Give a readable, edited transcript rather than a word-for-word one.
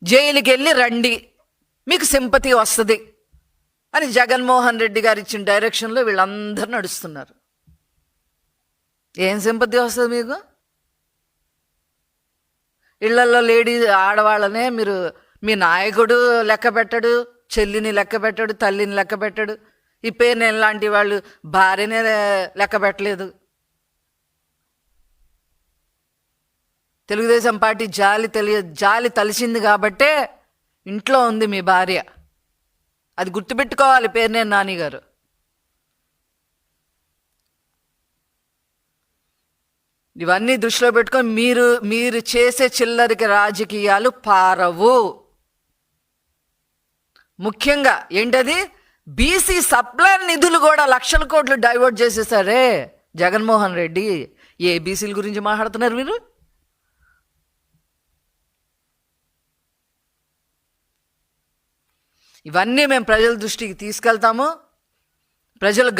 జైలుకి వెళ్ళి రండి, మీకు సింపతి వస్తుంది అని జగన్మోహన్ రెడ్డి గారు ఇచ్చిన డైరెక్షన్లో వీళ్ళందరూ నడుస్తున్నారు. ఏం సింపతి వస్తుంది మీకు? ఇళ్లలో ఆడవాళ్ళనే మీరు, మీ నాయకుడు లెక్క పెట్టడు, చెల్లిని లెక్క పెట్టడు, తల్లిని లెక్క పెట్టడు, ఈ పేరు లాంటి వాళ్ళు భార్యనే లెక్క పెట్టలేదు. తెలుగుదేశం పార్టీ జాలి తలిసింది కాబట్టే ఇంట్లో ఉంది మీ భార్య. అది గుర్తుపెట్టుకోవాలి పేర్నేని నాని గారు. ఇవన్నీ దృష్టిలో పెట్టుకొని మీరు చేసే చిల్లరికి రాజకీయాలు పారవు. ముఖ్యంగా ఏంటది, బీసీ సప్లై నిధులు కూడా లక్షల కోట్లు డైవర్ట్ చేసేసారే జగన్మోహన్ రెడ్డి. ఏ బీసీల గురించి మాట్లాడుతున్నారు మీరు? ఇవన్నీ మేము ప్రజల దృష్టికి తీసుకెళ్తాము. ప్రజలు